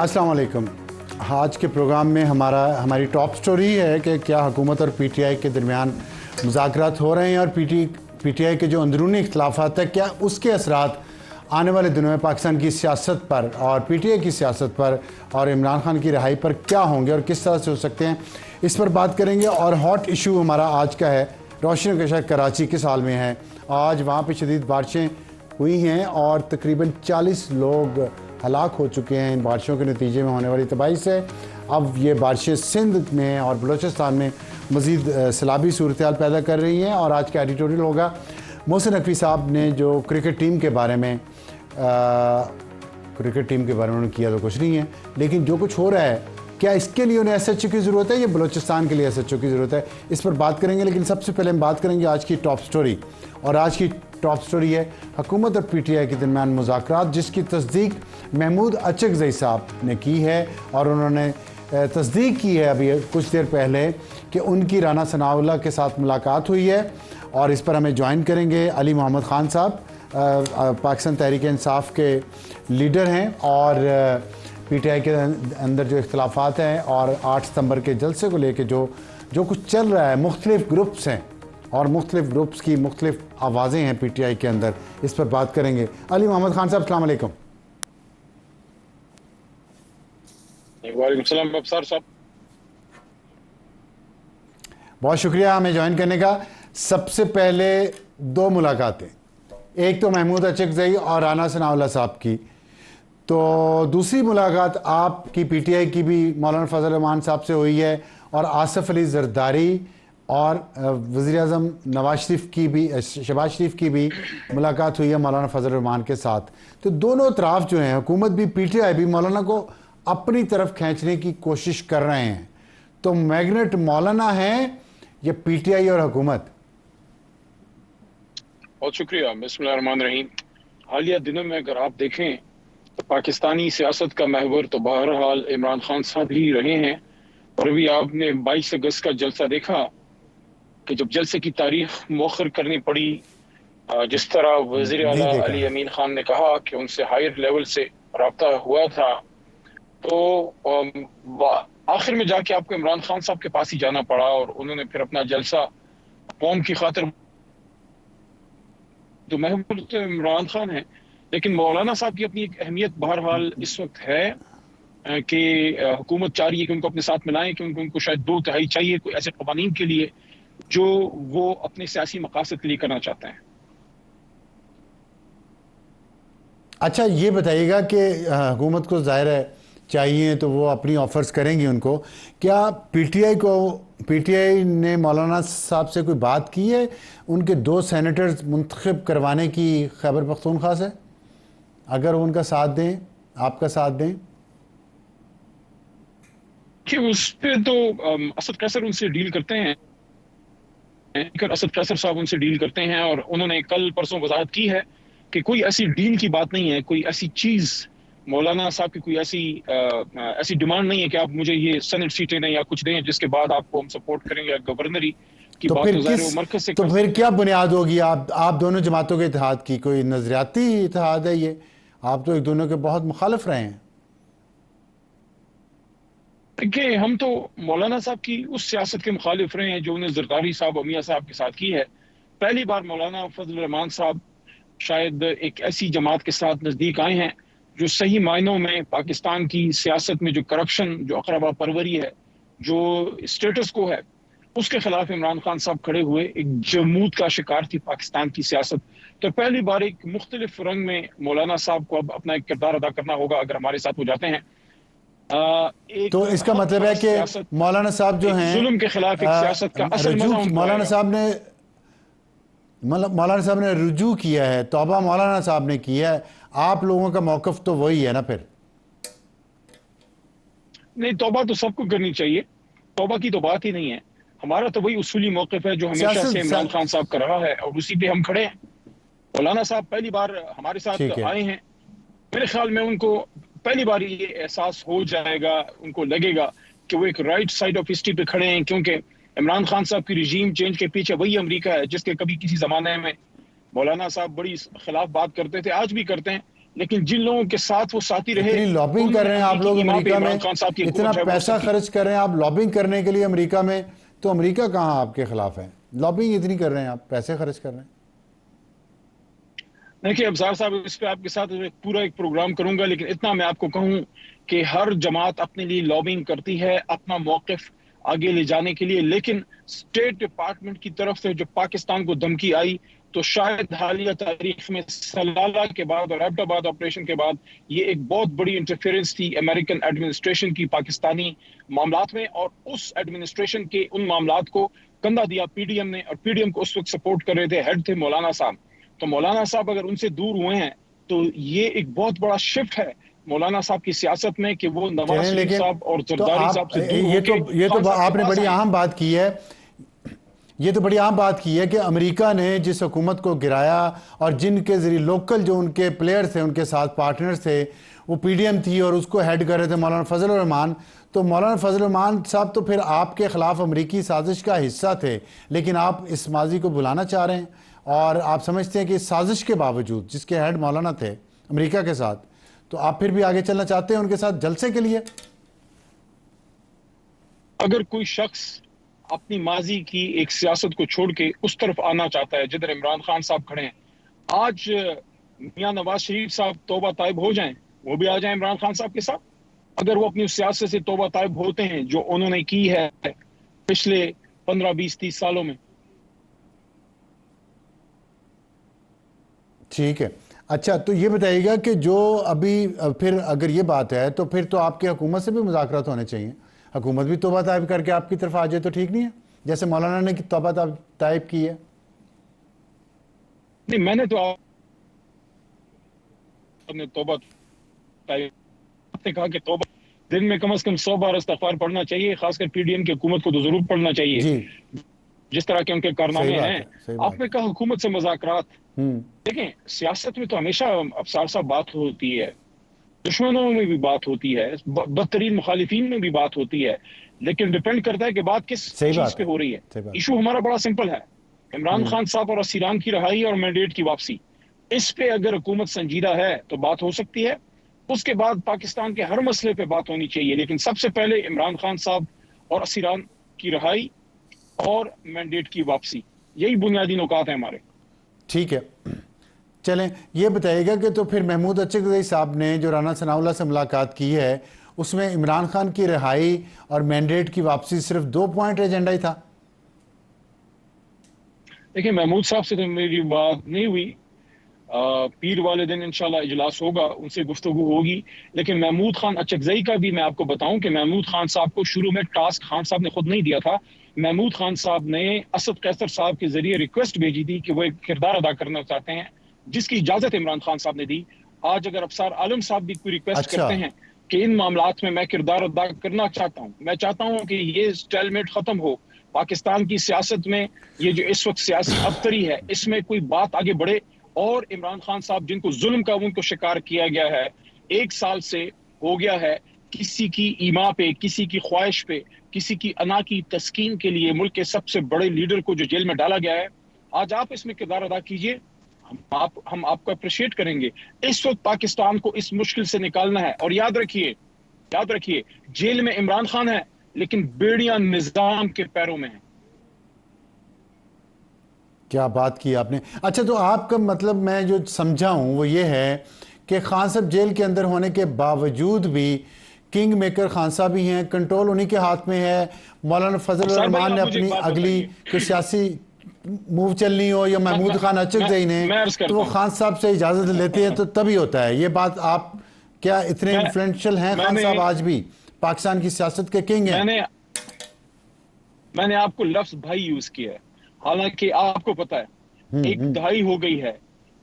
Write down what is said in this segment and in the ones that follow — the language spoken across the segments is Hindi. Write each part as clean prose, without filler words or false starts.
अस्सलाम वालेकुम। आज के प्रोग्राम में हमारी टॉप स्टोरी है कि क्या हुकूमत और पीटीआई के दरमियान मुज़ाकरात हो रहे हैं और पीटीआई के जो अंदरूनी इख्तलाफात है क्या उसके असरात आने वाले दिनों में पाकिस्तान की सियासत पर और पीटीआई की सियासत पर और इमरान खान की रिहाई पर क्या होंगे और किस तरह से हो सकते हैं, इस पर बात करेंगे। और हॉट इशू हमारा आज का है रोशनी का शहर कराची किस हाल में है। आज वहाँ पर शदीद बारिशें हुई हैं और तकरीबन 40 लोग हलाक हो चुके हैं इन बारिशों के नतीजे में होने वाली तबाही से। अब ये बारिशें सिंध में और बलूचिस्तान में मज़ीद सैलाबी सूरत हाल पैदा कर रही हैं। और आज का एडिटोरियल होगा मोहसिन नकवी साहब ने जो क्रिकेट टीम के बारे में उन्होंने किया तो कुछ नहीं है, लेकिन जो कुछ हो रहा है क्या इसके लिए उन्हें एसएचओ की ज़रूरत है या बलूचिस्तान के लिए एसएचओ की ज़रूरत है, इस पर बात करेंगे। लेकिन सबसे पहले हम बात करेंगे आज की टॉप स्टोरी, और आज की टॉप स्टोरी है हुकूमत और पीटीआई के दरमियान मुज़ाकरात, जिसकी तस्दीक महमूद अचकज़ई साहब ने की है। और उन्होंने तस्दीक की है अभी कुछ देर पहले कि उनकी राना सनाउल्लाह के साथ मुलाकात हुई है। और इस पर हमें ज्वाइन करेंगे अली मोहम्मद ख़ान साहब, पाकिस्तान तहरीक इंसाफ के लीडर हैं और पीटीआई के अंदर जो इख्तलाफात हैं और 8 सितंबर के जलसे को लेके जो कुछ चल रहा है, मुख्तलिफ ग्रुप्स हैं और मुख्तलिफ ग्रुप्स की मुख्तलिफ आवाज़ें हैं पीटीआई के अंदर, इस पर बात करेंगे। अली मोहम्मद ख़ान साहब अस्सलाम वालेकुम। वालेकुम सलाम अफसर साहब, बहुत शुक्रिया हमें ज्वाइन करने का। सबसे पहले 2 मुलाकातें, एक तो महमूद अचकज़ई और राना सनाउल्लाह साहब की, तो दूसरी मुलाकात आपकी पीटीआई की भी मौलाना फजल रहमान साहब से हुई है और आसिफ अली जरदारी और वज़ीर-ए-आज़म शहबाज शरीफ की भी मुलाकात हुई है मौलाना फजल रहमान के साथ। तो दोनों तरफ जो हैं, हुकूमत भी पीटीआई भी मौलाना को अपनी तरफ खींचने की कोशिश कर रहे हैं। तो मैग्नेट मौलाना है या पीटीआई और हुकूमत? बहुत शुक्रिया। बिस्मिल्लाहिर्रहमानिर्रहीम। हालिया दिनों में अगर आप देखें तो पाकिस्तानी सियासत का महवर तो बहरहाल इमरान खान साहब ही रहे हैं। और अभी आपने 22 अगस्त का जलसा देखा कि जब जलसे की तारीख मौखर करनी पड़ी, जिस तरह वज़ीर आला अली अमीन खान ने कहा कि उनसे हायर लेवल से रब्ता हुआ था, तो आखिर में जाके आपको इमरान खान साहब के पास ही जाना पड़ा और उन्होंने फिर अपना जलसा कौम की खातिर, तो महबूब तो इमरान खान है, लेकिन मौलाना साहब की अपनी एक अहमियत बहरहाल इस वक्त है कि हुकूमत चाह रही है कि उनको अपने साथ मिलाएं, कि उनको शायद 2/3 चाहिए कोई ऐसे क़वानीन के लिए जो वो अपने सियासी मकासद के लिए करना चाहते हैं। अच्छा, ये बताइएगा कि हुकूमत को ज़ाहिर है चाहिए तो वो अपनी ऑफर्स करेंगी उनको। क्या पीटीआई ने मौलाना साहब से कोई बात की है उनके 2 सेनेटर्स मुंतखब करवाने की खैबर पख्तूनख्वा से? अगर उनका साथ दें, आपका साथ दें कि उस पे तो असद कैसर उनसे डील करते हैं, असद कैसर साहब उनसे डील करते हैं और उन्होंने कल परसों वजाहत की है कि कोई ऐसी डील की बात नहीं है, कोई ऐसी चीज़ मौलाना साहब की कोई ऐसी डिमांड नहीं है कि आप मुझे ये सेनेट सीटें दें या कुछ दें जिसके बाद आपको हम सपोर्ट करेंगे गवर्नरी की तो बात। तो फिर क्या बुनियाद होगी आप दोनों जमातों के इत्तेहाद की? कोई नजरियाती इत्तेहाद है ये? आप तो एक दोनों के बहुत मुखालिफ रहे हैं। देखिए, हम तो मौलाना साहब की उस सियासत के मुखालिफ रहे हैं जो उन्हें जरदारी साहब और मियां साहब के साथ की है। पहली बार मौलाना फजल रहमान साहब शायद एक ऐसी जमात के साथ नज़दीक आए हैं जो सही मायनों में पाकिस्तान की सियासत में जो करप्शन, जो अकरबा परवरी है, जो स्टेटस को है, उसके खिलाफ इमरान खान साहब खड़े हुए। एक जमूद का शिकार थी पाकिस्तान की सियासत। तो पहली बार एक मुख्तलिफ रंग में मौलाना साहब को अब अपना एक किरदार अदा करना होगा अगर हमारे साथ हो जाते हैं। तो इसका मतलब है कि मौलाना साहब जो हैं जुल्म के खिलाफ एक सियासत का असल मौलाना साहब ने रुजू किया है, तौबा मौलाना साहब ने किया है। आप लोगों का मौकफ तो वही है ना? फिर नहीं, तौबा तो सबको करनी चाहिए, तौबा की तो बात ही नहीं है। हमारा तो वही उसूली मौकफ है जो हमेशा से इमरान खान साहब का रहा है और उसी पे हम खड़े हैं। मौलाना साहब पहली बार हमारे साथ आए हैं, मेरे ख्याल में उनको पहली बार ये एहसास हो जाएगा, उनको लगेगा कि वो एक राइट साइड ऑफ हिस्ट्री पे खड़े हैं, क्योंकि इमरान खान साहब की रिजीम चेंज के पीछे वही अमेरिका है जिसके कभी किसी जमाने में मौलाना साहब बड़ी खिलाफ बात करते थे, आज भी करते हैं, लेकिन जिन लोगों के साथ वो साथी रहे, इतनी लॉबिंग कर रहे हैं आप लोग अमेरिका में, इतना पैसा खर्च कर रहे हैं आप लॉबिंग करने के लिए अमेरिका में, तो अमेरिका कहाँ आपके खिलाफ है? लॉबिंग इतनी कर रहे हैं आप, पैसे खर्च कर रहे हैं। देखिए अफसार साहब, इस पे आपके साथ पूरा एक प्रोग्राम करूंगा, लेकिन इतना मैं आपको कहूं कि हर जमात अपने लिए लॉबिंग करती है अपना मौकिफ आगे ले जाने के लिए, लेकिन स्टेट डिपार्टमेंट की तरफ से जो पाकिस्तान को धमकी आई, तो शायद हालिया तारीख में सलाला के बाद और एबटाबाद ऑपरेशन के बाद ये एक बहुत बड़ी इंटरफेरेंस थी अमेरिकन एडमिनिस्ट्रेशन की पाकिस्तानी मामलात में, और उस एडमिनिस्ट्रेशन के उन मामलात को कंधा दिया पीडीएम ने, और पीडीएम को उस वक्त सपोर्ट कर रहे थे, हेड थे मौलाना साहब। तो मौलाना साहब अगर उनसे दूर हुए हैं तो ये एक बहुत बड़ा शिफ्ट है मौलाना साहब की सियासत में कि वो नवाज शरीफ साहब और जरदारी साहब से दूर ये तो आपने बड़ी अहम बात की है, ये तो बड़ी अहम बात की है कि अमेरिका ने जिस हुकूमत को गिराया और जिनके जरिए लोकल जो उनके प्लेयर थे, उनके साथ पार्टनर थे, वो पीडीएम थी और उसको हेड कर रहे थे मौलाना फजल रहमान। तो मौलाना फजल रहमान साहब तो फिर आपके खिलाफ अमेरिकी साजिश का हिस्सा थे, लेकिन आप इस माजी को बुलाना चाह रहे हैं और आप समझते हैं कि इस साजिश के बावजूद जिसके हेड मौलाना थे अमेरिका के साथ, तो आप फिर भी आगे चलना चाहते हैं उनके साथ जलसे के लिए? अगर कोई शख्स अपनी माजी की एक सियासत को छोड़ के उस तरफ आना चाहता है जिधर इमरान खान साहब खड़े हैं, आज मियां नवाज शरीफ साहब तौबा ताइब हो जाएं, वो भी आ जाएं इमरान खान साहब के साथ। अगर वो अपनी सियासत से तौबा ताइब होते हैं जो उन्होंने की है पिछले 15, 20, 30 सालों में। ठीक है, अच्छा तो ये बताइएगा कि जो अभी फिर अगर ये बात है तो फिर तो आपकी हुकूमत से भी मुज़ाकरात होने चाहिए, हुकूमत भी तौबा ताइब करके आपकी तरफ आ जाए तो ठीक नहीं है, जैसे मौलाना ने तौबा ताइब की है? नहीं, मैंने तो आपने तौबा ताइब आपने कहा कि तौबा दिन में कम से कम 100 बार इस्तग़फ़ार पढ़ना चाहिए, खासकर पीडीएम की हुकूमत को तो जरूर पढ़ना चाहिए जी, जिस तरह के उनके कारनामे हैं। आपने कहा हुकूमत से मुज़ाकरात, देखें सियासत में तो हमेशा अफसार साहब बात होती है, दुश्मनों में भी बात होती है, बदतरीन मुखालिफिन में भी बात होती है, लेकिन डिपेंड करता है कि बात किस चीज पे हो रही है। इशू हमारा बड़ा सिंपल है, इमरान खान साहब और असीरान की रहाई और मैंडेट की वापसी। इस पे अगर हुकूमत संजीदा है तो बात हो सकती है, उसके बाद पाकिस्तान के हर मसले पे बात होनी चाहिए, लेकिन सबसे पहले इमरान खान साहब और असीरान की रहाई और मैंडेट की वापसी, यही बुनियादी नुकात है हमारे। ठीक है, चलें ये बताइएगा कि तो फिर महमूद अचकज़ई साहब ने जो राना सनाउल्लाह से मुलाकात की है उसमें इमरान खान की रिहाई और मैंडेट की वापसी सिर्फ 2 पॉइंट एजेंडा ही था? देखिए महमूद साहब से तो मेरी बात नहीं हुई, पीर वाले दिन इंशाल्लाह इजलास होगा, उनसे गुफ्तगू होगी, लेकिन महमूद खान अचकज़ई का भी मैं आपको बताऊं कि महमूद खान साहब को शुरू में टास्क खान साहब ने खुद नहीं दिया था, महमूद खान साहब ने असद कैसर साहब के जरिए रिक्वेस्ट भेजी थी कि वो एक किरदार अदा करना चाहते हैं, जिसकी इजाजत इमरान खान साहब ने दी। आज अगर अफसार आलम साहब भी कोई रिक्वेस्ट करते हैं कि इन मामलात में मैं किरदार अदा करना चाहता हूँ, मैं चाहता हूँ कि ये स्टेलमेट खत्म हो पाकिस्तान की सियासत में, ये जो इस वक्त सियासी अबतरी है इसमें कोई बात आगे बढ़े, और इमरान खान साहब जिनको जुल्म का उनको शिकार किया गया है, 1 साल से हो गया है, किसी की ईमा पे, किसी की ख्वाहिश पे, किसी की अना की तस्कीन के लिए मुल्क के सबसे बड़े लीडर को जो जेल में डाला गया है, आज आप इसमें किरदार अदा कीजिए, हम आपको अप्रिशिएट करेंगे। इस वक्त पाकिस्तान को इस मुश्किल से निकालना है, और याद रखिए जेल में इमरान खान है लेकिन बेड़ियां निजाम के पैरों में है। क्या बात की आपने। अच्छा तो आपका मतलब मैं जो समझा हूं वो ये है कि खान साहब जेल के अंदर होने के बावजूद भी किंग मेकर खान साहब ही हैं, कंट्रोल उन्हीं के हाथ में है। मौलाना फजल रहमान ने अपनी अगली कोई सियासी मूव चलनी हो या महमूद खान अचकज़ई ने, तो वो खान साहब से इजाजत लेते हैं तो तभी होता है ये बात। आप क्या इतने इन्फ्लुएंशियल हैं खान साहब, आज भी पाकिस्तान की सियासत के किंग हैं? मैंने आपको लफ्ज भाई यूज किया है, हालांकि आपको पता है 1 दहाई हो गई है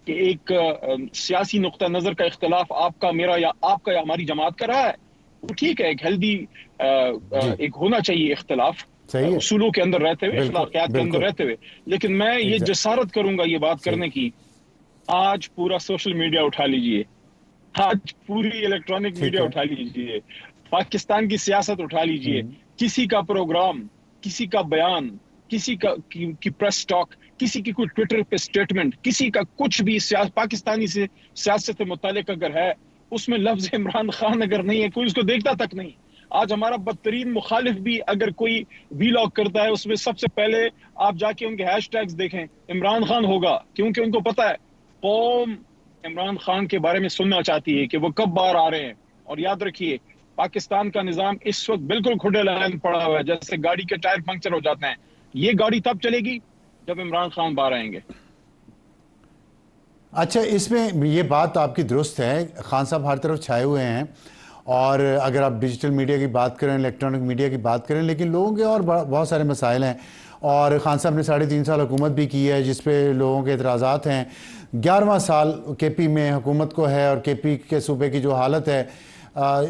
कि एक सियासी नुक्ता नजर का इख्तलाफ आपका मेरा या आपका या हमारी जमात का रहा है, वो ठीक है, एक हेल्दी एक होना चाहिए इख्तलाफ उसूलों के अंदर रहते हुए, अखलाकियात के अंदर रहते हुए, लेकिन मैं ये जसारत करूंगा ये बात करने की, आज पूरा सोशल मीडिया उठा लीजिए, आज पूरी इलेक्ट्रॉनिक मीडिया उठा लीजिए, पाकिस्तान की सियासत उठा लीजिए, किसी का प्रोग्राम, किसी का बयान, किसी का की प्रेस टॉक, किसी की कोई ट्विटर पे स्टेटमेंट, किसी का कुछ भी पाकिस्तानी से सियासत से मुतालिक अगर है, उसमें लफ्ज इमरान खान अगर नहीं है, कोई उसको देखता तक नहीं। आज हमारा बदतरीन मुखालिफ भी अगर कोई वीलॉग करता है, उसमें सबसे पहले आप जाके उनके हैशटैग्स देखें, इमरान खान होगा, क्योंकि उनको पता है कौम इमरान खान के बारे में सुनना चाहती है कि वो कब बाहर आ रहे हैं। और याद रखिए, पाकिस्तान का निजाम इस वक्त बिल्कुल खुले लाइन पड़ा हुआ है, जैसे गाड़ी के टायर पंक्चर हो जाते हैं। ये गाड़ी तब चलेगी जब इमरान खान बाहर आएंगे। अच्छा, इसमें ये बात आपकी दुरुस्त है, खान साहब हर तरफ छाए हुए हैं, और अगर आप डिजिटल मीडिया की बात करें, इलेक्ट्रॉनिक मीडिया की बात करें, लेकिन लोगों के और बहुत सारे मसाइल हैं। और खान साहब ने 3.5 साल हुकूमत भी की है, जिस पे लोगों के एतराज़ात हैं। 11वां साल केपी में हुकूमत को है, और केपी के सूबे की जो हालत है,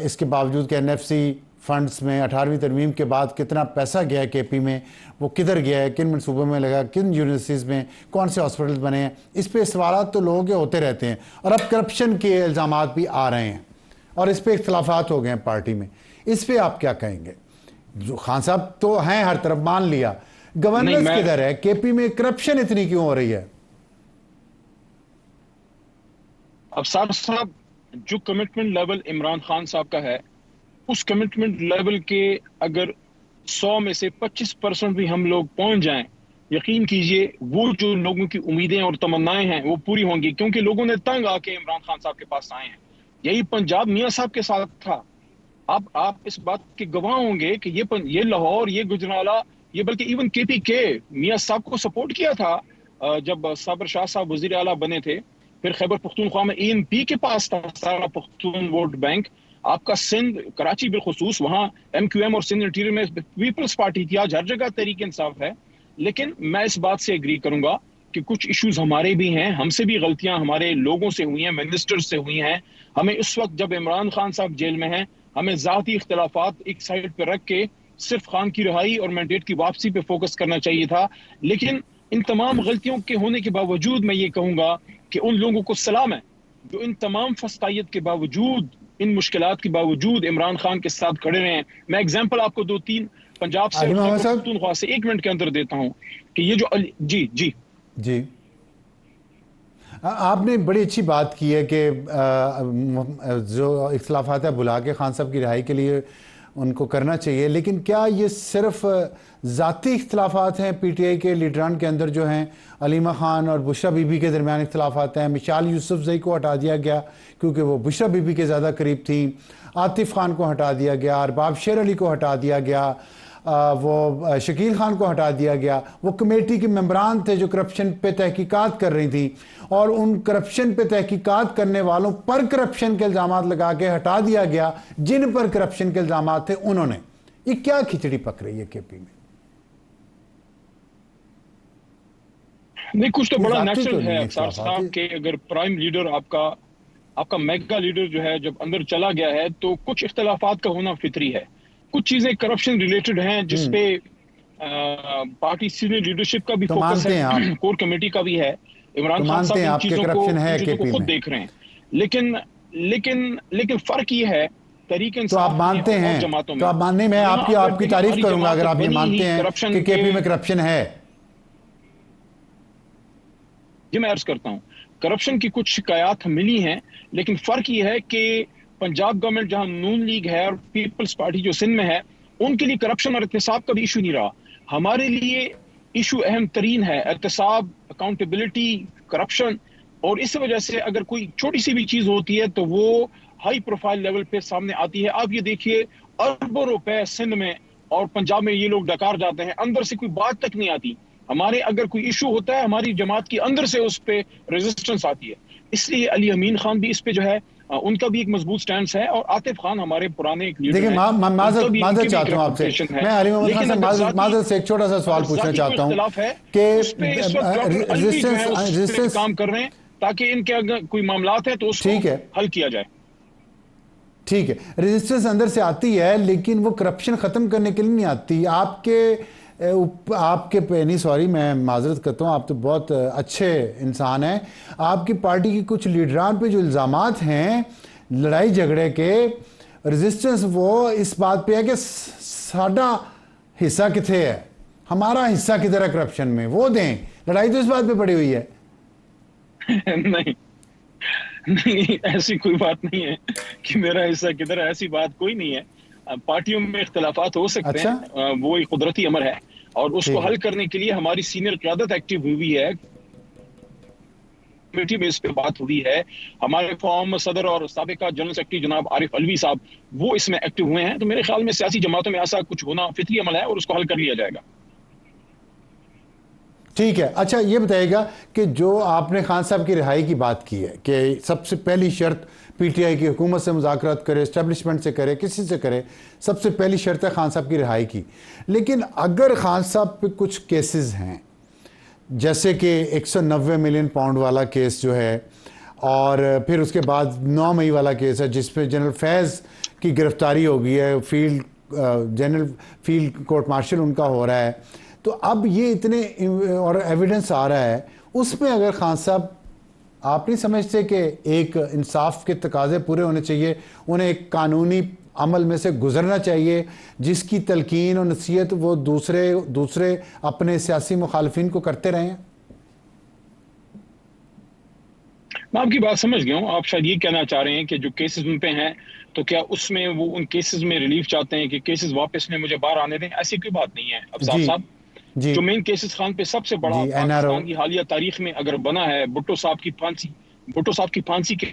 इसके बावजूद कि एनएफसी फंड्स में 18वीं तरमीम के बाद कितना पैसा गया है केपी में, वो किधर गया है, किन मनसूबों में लगा, किन यूनिवर्सिटीज़ में कौन से हॉस्पिटल बने हैं, इस पे सवाल तो लोगों के होते रहते हैं। और अब करप्शन के इल्ज़ाम भी आ रहे हैं, और इस पे इख्तलाफात हो गए हैं पार्टी में। इस पे आप क्या कहेंगे? जो खान साहब तो हैं हर तरफ, मान लिया, गवर्नेंस किधर है? केपी में करप्शन इतनी क्यों हो रही है? अब साहब, जो कमिटमेंट लेवल इमरान खान साहब का है, उस कमिटमेंट लेवल के अगर 100 में से 25% भी हम लोग पहुंच जाएं, यकीन कीजिए वो जो लोगों की उम्मीदें और तमन्नाएं हैं वो पूरी होंगी, क्योंकि लोगों ने तंग आके इमरान खान साहब के पास आए हैं। यही पंजाब मियां साहब के साथ था। अब आप इस बात के गवाह होंगे कि ये लाहौर, ये गुजराला, ये बल्कि इवन केपी के मियां साहब को सपोर्ट किया था जब साबर शाह साहब वजीर आला बने थे। फिर खैबर पख्तूनख्वा में एएनपी के पास था सारा पख्तून वोट बैंक। आपका सिंध, कराची बिलखुसूस, वहां एमक्यूएम और सिंध इंटीरियर में पीपल्स पार्टी थी। आज हर जगह तहरीक इंसाफ है। लेकिन मैं इस बात से एग्री करूंगा कि कुछ इश्यूज हमारे भी हैं, हमसे भी गलतियां हमारे लोगों से हुई हैं, मिनिस्टर से हुई हैं। हमें इस वक्त जब इमरान खान साहब जेल में हैं, हमें जाती इख्तलाफात एक साइड पर रख के सिर्फ खान की रिहाई और मैंडेट की वापसी पे फोकस करना चाहिए था। लेकिन इन तमाम गलतियों के होने के बावजूद मैं ये कहूंगा कि उन लोगों को सलाम है जो इन तमाम फस्तायत के बावजूद, इन मुश्किलात के बावजूद इमरान खान के साथ खड़े रहे हैं। मैं एग्जांपल आपको 2-3 पंजाब से पख्तूनख्वा से 1 मिनट के अंदर देता हूं कि ये जो जी जी जी आपने बड़ी अच्छी बात की है कि जो इख्तलाफात है बुला के खान साहब की रिहाई के लिए उनको करना चाहिए। लेकिन क्या ये सिर्फ ज़ाती इख्तलाफात हैं पीटीआई के लीडरान के अंदर जो हैं? अलीमा खान और बुशरा बीबी के दरमियान इख्तलाफात हैं। मिशाल यूसुफजई को हटा दिया गया क्योंकि वो बुशरा बीबी के ज़्यादा करीब थी। आतिफ खान को हटा दिया गया, अरबाब शेर अली को हटा दिया गया, वो शकील खान को हटा दिया गया। वो कमेटी के मेंबरान थे जो करप्शन पे तहकीकात कर रही थी, और उन करप्शन पे तहकीकात करने वालों पर करप्शन के इल्ज़ाम लगा के हटा दिया गया जिन पर करप्शन के इल्ज़ाम थे उन्होंने। ये क्या खिचड़ी पक रही है केपी में? नहीं, कुछ तो बड़ा नेचुरल है अफसार साहब के अगर प्राइम लीडर आपका मेगा लीडर जो है जब अंदर चला गया है तो कुछ इख्तलाफात का होना फितरी है। कुछ चीजें करप्शन रिलेटेड हैं जिसपे पार्टी सीनियर लीडरशिप का भी तो फोकस है, कोर कमेटी का भी है। इमरान खान साहब इन चीजों को खुद देख रहे हैं। लेकिन फर्क ये है तहरीक इंसाफ तो आप मानते हैं, जमातों में, तो आप मानने में आपकी तारीफ करूंगा अगर आप ये मानते हैं कि केपी में करप्शन है। जी मैं अर्ज करता हूं, करप्शन की कुछ शिकायत मिली हैं, लेकिन फर्क ये है कि पंजाब गवर्नमेंट जहां नून लीग है और पीपल्स पार्टी जो सिंध में है, उनके लिए करप्शन और एहतसाब का भी इशू नहीं रहा। हमारे लिए इशू अहम तरीन है एहतसाब, अकाउंटेबिलिटी, करप्शन। और इस वजह से अगर कोई छोटी सी भी चीज होती है तो वो हाई प्रोफाइल लेवल पे सामने आती है। आप ये देखिए, अरबों रुपए सिंध में और पंजाब में ये लोग डकार जाते हैं, अंदर से कोई बात तक नहीं आती। हमारे अगर कोई इशू होता है, हमारी जमात की अंदर से उस पे रेजिस्टेंस आती है। इसलिए अली अमीन खान भी इस पे जो है उनका भी एक मजबूत स्टैंड है, और आतिफ खान हमारे पुराने एक लीडर हैं। देखिए, माजरत चाहता हूं आपसे, मैं अली मोहम्मद खान से माजरत से एक छोटा सा सवाल पूछना चाहता हूं कि रेजिस्टेंस काम कर रहे हैं ताकि इनके अगर कोई मामलात है तो उसको हल किया जाए। ठीक है, रेजिस्टेंस अंदर से आती है, लेकिन वो करप्शन खत्म करने के लिए नहीं आती। आपके पे नहीं, सॉरी मैं माजरत करता हूँ, आप तो बहुत अच्छे इंसान हैं। आपकी पार्टी की कुछ लीडरान पे जो इल्ज़ामात हैं लड़ाई झगड़े के, रेजिस्टेंस वो इस बात पे है कि साडा हिस्सा किथे है, हमारा हिस्सा किधर है करप्शन में, वो दें। लड़ाई तो इस बात पे पड़ी हुई है। नहीं नहीं, ऐसी कोई बात नहीं है कि मेरा हिस्सा किधर है, ऐसी बात कोई नहीं है। पार्टियों में इख्तलाफात हो सकते अच्छा, हैं, वो एक कुदरती अमर है, और उसको ठीक है। हल करने के लिए हमारी सीनियर क़यादत एक्टिव हुई है। कमेटी में इस पे बात हुई है, हमारे फॉर्म सदर और साबिका जनरल सेक्रेटरी जनाब आरिफ अलवी साहब वो इसमें एक्टिव हुए हैं। तो मेरे ख्याल में सियासी जमातों में ऐसा कुछ होना फितरी अमल है और उसको हल कर लिया जाएगा। ठीक है। अच्छा, ये बताइएगा कि जो आपने खान साहब की रिहाई की बात की है कि सबसे पहली शर्त पीटीआई की हुकूमत से मुज़ाकरात करे, इस्टेब्लिशमेंट से करे, किसी से करे, सबसे पहली शर्त है खान साहब की रिहाई की। लेकिन अगर खान साहब पे कुछ केसेस हैं, जैसे कि 190 मिलियन पाउंड वाला केस जो है, और फिर उसके बाद 9 मई वाला केस है जिसमें जनरल फैज़ की गिरफ्तारी हो गई है, जनरल फील्ड कोर्ट मार्शल उनका हो रहा है, तो अब ये इतने और एविडेंस आ रहा है, उसमें अगर खान साहब, आप नहीं समझते कि एक इंसाफ के तकाजे पूरे होने चाहिए, उन्हें एक कानूनी अमल में से गुजरना चाहिए जिसकी तलकीन और नसीहत वो दूसरे अपने सियासी मुखालफिन को करते रहे हैं? मैं आपकी बात समझ गया हूँ। आप शायद ये कहना चाह रहे हैं कि जो केसेस उन पे हैं, तो क्या उसमें वो उन केसेस में रिलीफ चाहते हैं कि केसेस वापस में मुझे बाहर आने दें? ऐसी कोई बात नहीं है अफसार जी साहब। जी जो मेन केसेस खान पे सबसे बड़ा जी, एनआरओ। पाकिस्तान की हालिया तारीख में अगर बना है, भुट्टो साहब की फांसी के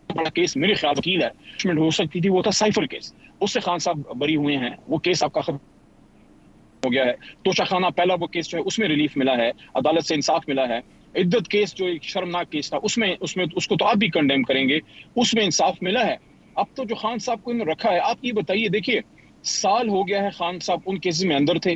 बड़ा केस मेरे ख्याल वकील है हो सकती थी, वो था साइफर केस। उससे खान साहब बरी हुए हैं, वो केस आपका खत्म हो गया है। तोशा खाना पहला वो केस जो है उसमें रिलीफ मिला है, अदालत से इंसाफ मिला है। इद्दत केस जो एक शर्मनाक केस था, उसमें उसमें उसको तो आप भी कंडेम करेंगे, उसमें इंसाफ मिला है। अब तो जो खान साहब को इन्होंने रखा है, आप ये बताइए, देखिए साल हो गया है खान साहब उन केसेस में अंदर थे,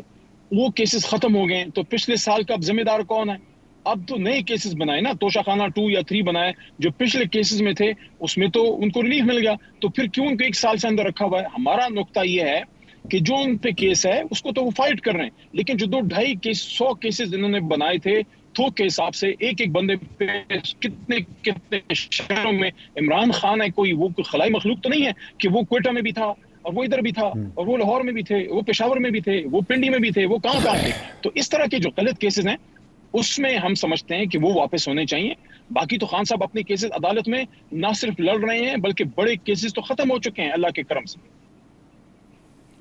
वो केसेस खत्म हो गए, तो पिछले साल का अब जिम्मेदार कौन है? अब तो नए केसेस बनाए ना, तोशा खाना 2 या 3 बनाए, जो पिछले केसेस में थे उसमें तो उनको रिलीफ मिल गया, तो फिर क्यों उनको 1 साल से अंदर रखा हुआ है? हमारा नुक्ता ये है कि जो उन पे केस है उसको तो वो फाइट कर रहे हैं, लेकिन जो 2-2.5 केस 100 केसेस इन्होंने बनाए थे थोक के हिसाब से, एक एक बंदे पे कितने कितने शहरों में इमरान खान है, कोई वो कोई खलाई मखलूक तो नहीं है कि वो क्वेटा में भी था और वो इधर भी था और वो लाहौर में भी थे, वो पेशावर में भी थे, वो पिंडी में भी थे, वो कहाँ कहाँ थे। तो इस तरह के जो गलत केसेस हैं उसमें हम समझते हैं कि वो वापस होने चाहिए। बाकी तो खान साहब अपने केसेस अदालत में ना सिर्फ लड़ रहे हैं, बल्कि बड़े केसेस तो खत्म हो चुके हैं अल्लाह के करम से।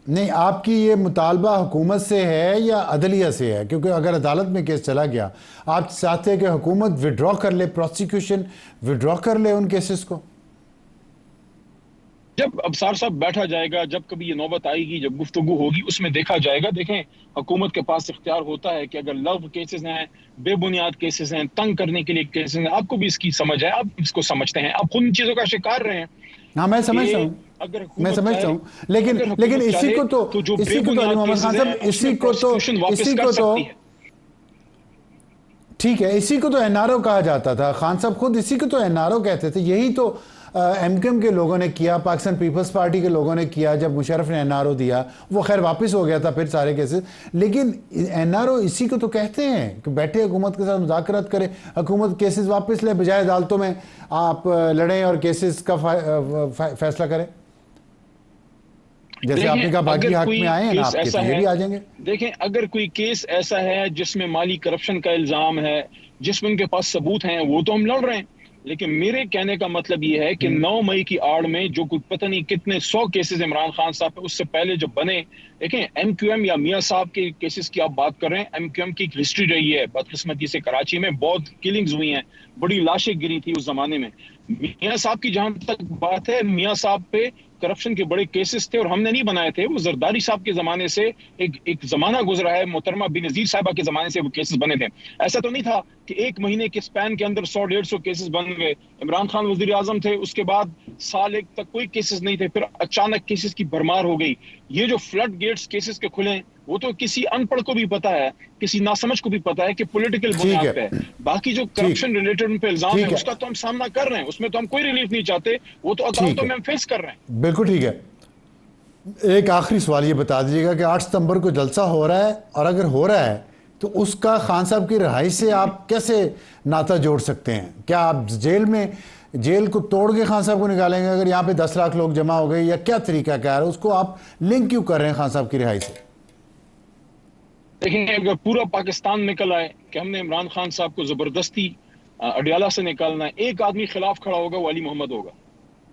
नहीं, आपकी ये मुतालबा हुकूमत से है या अदलिया से है? क्योंकि अगर अदालत में केस चला गया, आप चाहते हैं कि हुकूमत विड्रॉ कर ले, प्रोसिक्यूशन विड्रॉ कर ले उन केसेस को? जब अबसार साहब बैठा जाएगा, जब कभी ये नौबत आएगी, जब गुफ्तगू होगी, उसमें देखा जाएगा। देखें, हुकूमत के पास इख्तियार होता है कि अगर लव केसेस हैं, बेबुनियाद केसेस हैं, तंग करने के लिए केसेस हैं, आपको भी इसकी समझ है, आप इसको समझते हैं, आप खुद इन चीजों का शिकार रहे हैं। हाँ, मैं समझता हूँ, अगर मैं समझता हूँ, लेकिन अगर लेकिन हुकूमत इसी चाहे को तो जो इसी को तो अली बेबुनियाद मोहम्मद केसेस खान साहब, हैं उसमें प्रोसिक्यूशन वापस कर सकती है। ठीक है, इसी को तो एनआरओ कहा जाता था। खान साहब खुद इसी को तो एनआरओ कहते थे। यही तो एमकेएम के लोगों ने किया, पाकिस्तान पीपल्स पार्टी के लोगों ने किया जब मुशर्रफ ने एनआरओ दिया। वो खैर वापस हो गया था फिर सारे केसेस, लेकिन एनआरओ इसी को तो कहते हैं कि बैठे हुकूमत के साथ मुज़ाकरात करे, हुकूमत केसेस वापस ले, बजाय अदालतों में आप लड़ें और केसेस का फैसला करें। जैसे आपने कहा बाकी हक में आए हैं ना आपके, तो ये भी आ जाएंगे। देखें, अगर कोई केस ऐसा है जिसमें माली करप्शन का इल्जाम है, जिसमें उनके पास सबूत हैं, वो तो हम लड़ रहे हैं। लेकिन मेरे कहने का मतलब ये है कि 9 मई की आड़ में जो कुछ पता नहीं कितने 100 केसेस इमरान खान साहब पे उससे पहले जब बने, देखें एमक्यूएम या मियां साहब के केसेस की आप बात कर रहे हैं, एमक्यूएम की एक हिस्ट्री रही है बदकिस्मती से। कराची में बहुत किलिंग्स हुई हैं, बड़ी लाशें गिरी थी उस जमाने में। मियां साहब की जहां तक बात है, मियां साहब पे करप्शन के बड़े केसेस थे और हमने नहीं बनाए थे, वो जरदारी साहब के जमाने से एक जमाना गुजरा है, मोहतरमा बेनजीर साहिबा के जमाने से वो केसेस बने थे। ऐसा तो नहीं था कि 1 महीने के स्पैन के अंदर 100-150 केसेस बन गए। इमरान खान वजीर आजम थे, उसके बाद साल एक तक कोई केसेस नहीं थे, फिर अचानक केसेस की भरमार हो गई। ये जो फ्लड गेट्स केसेस के खुले, वो तो किसी अनपढ़ को भी पता है, किसी नासमझ को भी पता है कि पॉलिटिकल बुनियाद पे है। बाकी जो करप्शन रिलेटेड उन पे इल्जाम है उसका तो हम सामना कर रहे हैं, उसमें तो हम कोई रिलीफ नहीं चाहते, वो तो अदालतों में हम फेस कर रहे हैं। बिल्कुल ठीक है। एक आखिरी सवाल ये बता दीजिएगा कि 8 सितंबर को जलसा हो रहा है, और अगर हो रहा है तो उसका खान साहब की रिहाई से आप कैसे नाता जोड़ सकते हैं? क्या आप जेल को तोड़ के खान साहब को निकालेंगे अगर यहाँ पे 10 लाख लोग जमा हो गए, या क्या तरीका क्या है? उसको आप लिंक क्यों कर रहे हैं खान साहब की रिहाई से? देखिए, अगर पूरा पाकिस्तान निकल आए कि हमने इमरान खान साहब को जबरदस्ती अडियाला से निकालना है, एक आदमी खिलाफ खड़ा होगा, वो अली मोहम्मद होगा।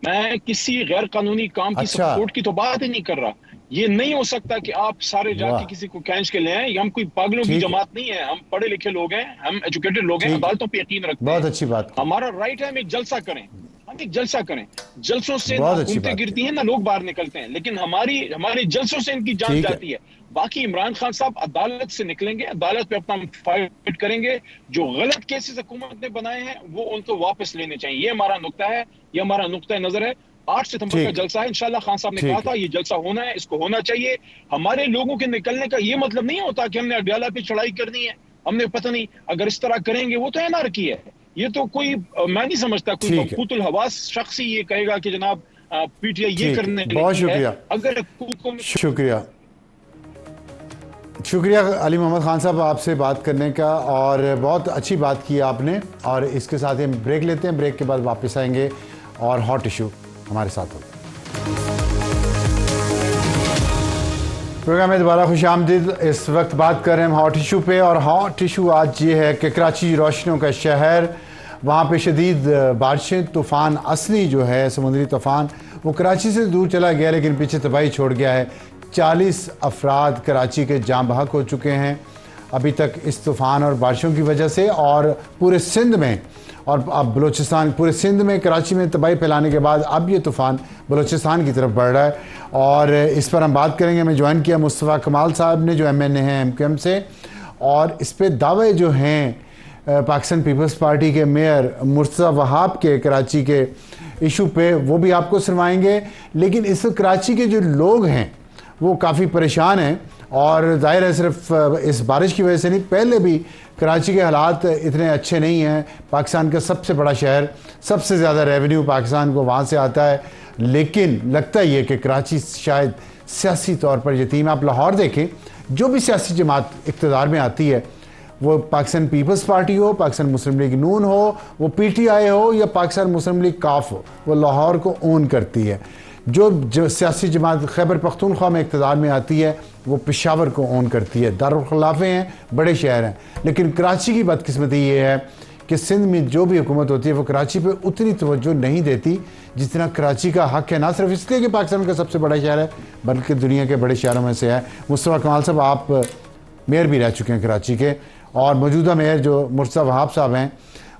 मैं किसी गैर कानूनी काम की अच्छा, सपोर्ट की तो बात ही नहीं कर रहा। ये नहीं हो सकता कि आप सारे जाके वाह, किसी को खींच के ले आए। हम कोई पागलों की ठीक है, जमात नहीं है, हम पढ़े लिखे लोग हैं, हम एजुकेटेड लोग हैं, ठीक है, अदालतों पे यकीन रखते बहुत हैं। अच्छी बात की, हमारा राइट है हम एक जलसा करें, हम एक जलसा करें। जलसों से ना बहुत अच्छी हुकूमतें बात की, गिरती हैं ना लोग बाहर निकलते हैं, लेकिन हमारी हमारे जलसों से इनकी जान ठीक है, जाती है। बाकी इमरान खान साहब अदालत से निकलेंगे, अदालत पे अपना फाइट करेंगे। जो गलत केसेस हुकूमत ने बनाए हैं वो उनको वापस लेने चाहिए। ये हमारा नुक्ता है, ये हमारा नुक्ता नजर है। 8 सितंबर का ठीक, जलसा है इंशाल्लाह। खान साहब ने कहा ठीक है, था ये जलसा होना है, इसको होना चाहिए। हमारे लोगों के निकलने का ये मतलब नहीं होता कि हमने अडियाला पे चढ़ाई करनी है, हमने पता नहीं अगर इस तरह करेंगे वो तो एनआरकी है। ये तो कोई मैं नहीं समझता कोई ठीक है, मबकूतुल हवास शख्स ही ये कहेगा कि जनाब पीटीआई ये ठीक करने है, बहुत लगी है। शुक्रिया, अगर शुक्रिया, शुक्रिया अली मोहम्मद खान साहब आपसे बात करने का, और बहुत अच्छी बात की आपने। और इसके साथ ही हम ब्रेक लेते हैं, ब्रेक के बाद वापस आएंगे और हॉट इशू हमारे साथ होगा। प्रोग्राम में दोबारा खुश आमदीद। इस वक्त बात कर रहे हैं हम हॉट इशू पे, और हॉट इशू आज ये है कि कराची रोशनियों का शहर, वहाँ पे शदीद बारिशें, तूफ़ान असली जो है समुद्री तूफ़ान वो कराची से दूर चला गया लेकिन पीछे तबाही छोड़ गया है। 40 अफराद कराची के जाँ बहक हो चुके हैं अभी तक इस तूफ़ान और बारिशों की वजह से, और पूरे सिंध में और अब बलूचिस्तान, पूरे सिंध में कराची में तबाही फैलाने के बाद अब ये तूफ़ान बलूचिस्तान की तरफ बढ़ रहा है। और इस पर हम बात करेंगे। हमें ज्वाइन किया मुस्तफ़ा कमाल साहब ने, जो MNA हैं MQM से, और इस पर दावे जो हैं पाकिस्तान पीपल्स पार्टी के मेयर मुर्तज़ा वहाब के कराची के इशू पे, वो भी आपको सुनवाएंगे। लेकिन इस कराची के जो लोग हैं वो काफ़ी परेशान हैं, और जाहिर है सिर्फ इस बारिश की वजह से नहीं, पहले भी कराची के हालात इतने अच्छे नहीं हैं। पाकिस्तान का सबसे बड़ा शहर, सबसे ज़्यादा रेवेन्यू पाकिस्तान को वहाँ से आता है, लेकिन लगता ही है कि कराची शायद सियासी तौर पर यतीम। आप लाहौर देखें, जो भी सियासी जमात इक़्तिदार में आती है, वो पाकिस्तान पीपल्स पार्टी हो, पाकिस्तान मुस्लिम लीग नून हो, वो PTI हो या पाकिस्तान मुस्लिम लीग काफ हो, वो लाहौर को ओन करती है। जो सियासी जमात खैबर पख्तूनख्वा में इक़्तिदार में आती है वो पेशावर को ओन करती है। दारुल खिलाफे हैं, बड़े शहर हैं, लेकिन कराची की बदकिस्मती ये है कि सिंध में जो भी हुकूमत होती है वो कराची पे उतनी तवज्जो नहीं देती जितना कराची का हक़ है, ना सिर्फ इसलिए कि पाकिस्तान का सबसे बड़ा शहर है बल्कि दुनिया के बड़े शहरों में से है। मुस्तफ़ा कमाल साहब, आप मेयर भी रह चुके हैं कराची के, और मौजूदा मेयर जो मुर्तज़ा वहाब साहब हैं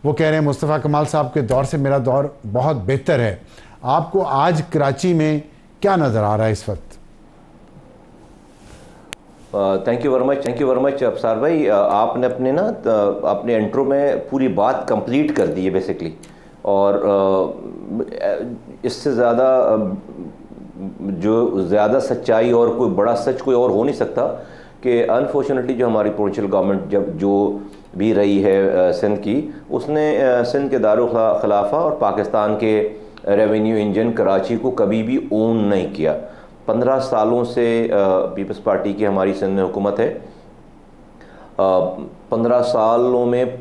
वो कह रहे हैं मुस्तफ़ा कमाल साहब के दौर से मेरा दौर बहुत बेहतर है। आपको आज कराची में क्या नज़र आ रहा है इस वक्त? Thank you very much Afsar भाई। आपने अपने इंट्रो में पूरी बात कंप्लीट कर दी है बेसिकली, और इससे ज़्यादा सच्चाई और कोई बड़ा सच कोई और हो नहीं सकता कि अनफॉर्चुनेटली जो हमारी प्रोविंशियल गवर्नमेंट जब जो भी रही है सिंध की, उसने सिंध के दारुल खिलाफा और पाकिस्तान के रेवेन्यू इंजन कराची को कभी भी ओन नहीं किया। 15 सालों से पीपल्स पार्टी की हमारी सिंध में हुकूमत है। 15 सालों में